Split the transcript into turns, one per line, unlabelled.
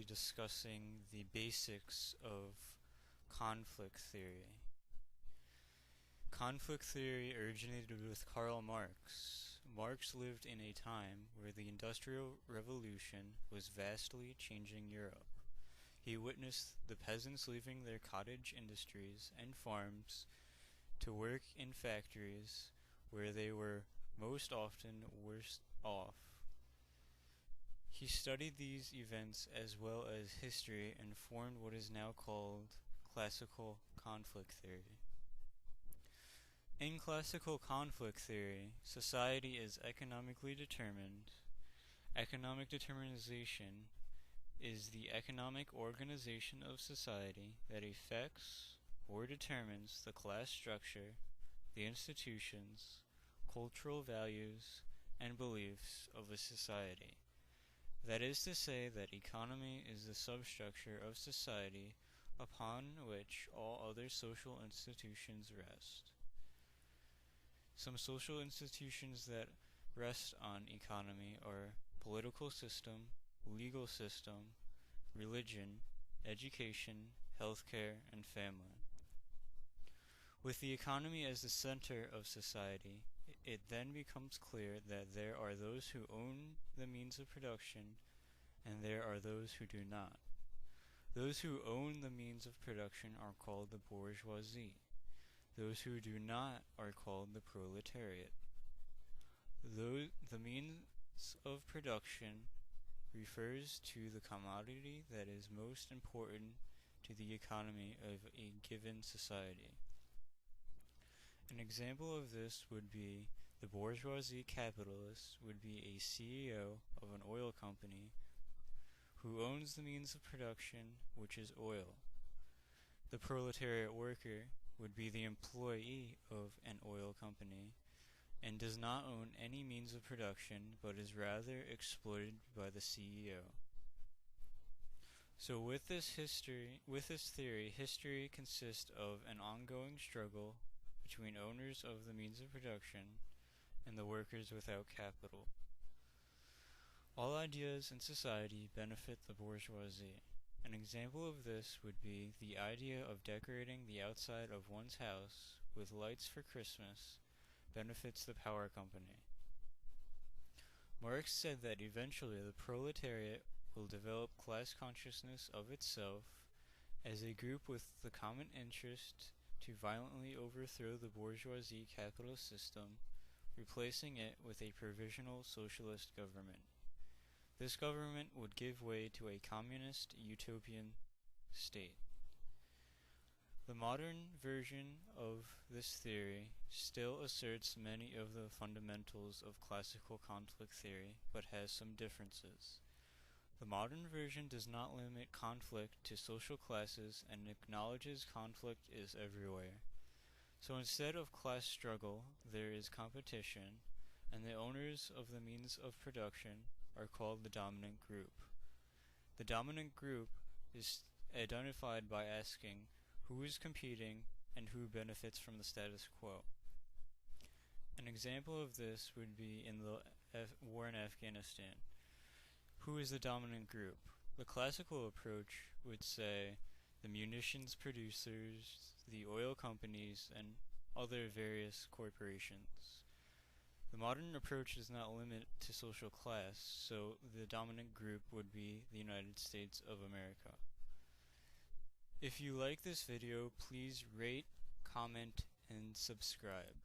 discussing the basics of conflict theory. Conflict theory originated with Karl Marx. Marx lived in a time where the Industrial Revolution was vastly changing Europe. He witnessed the peasants leaving their cottage industries and farms to work in factories where they were most often worse off. He studied these events as well as history and formed what is now called classical conflict theory. In classical conflict theory, society is economically determined. Economic determinization is the economic organization of society that affects or determines the class structure, the institutions, cultural values, and beliefs of a society. That is to say that economy is the substructure of society upon which all other social institutions rest. Some social institutions that rest on economy are political system, legal system, religion, education, healthcare, and family. With the economy as the center of society, it then becomes clear that there are those who own the means of production and there are those who do not. Those who own the means of production are called the bourgeoisie. Those who do not are called the proletariat. The means of production refers to the commodity that is most important to the economy of a given society. An example of this would be the bourgeoisie capitalist would be a CEO of an oil company who owns the means of production, which is oil. The proletariat worker would be the employee of an oil company and does not own any means of production but is rather exploited by the CEO. So with this theory, history consists of an ongoing struggle between owners of the means of production and the workers without capital. All ideas in society benefit the bourgeoisie. An example of this would be the idea of decorating the outside of one's house with lights for Christmas benefits the power company. Marx said that eventually the proletariat will develop class consciousness of itself as a group with the common interest to violently overthrow the bourgeoisie capitalist system, replacing it with a provisional socialist government. This government would give way to a communist utopian state. The modern version of this theory still asserts many of the fundamentals of classical conflict theory, but has some differences. The modern version does not limit conflict to social classes and acknowledges conflict is everywhere. So instead of class struggle, there is competition, and the owners of the means of production are called the dominant group. The dominant group is identified by asking who is competing and who benefits from the status quo. An example of this would be in the war in Afghanistan. Who is the dominant group? The classical approach would say the munitions producers, the oil companies, and other various corporations. The modern approach does not limit to social class, so the dominant group would be the United States of America. If you like this video, please rate, comment, and subscribe.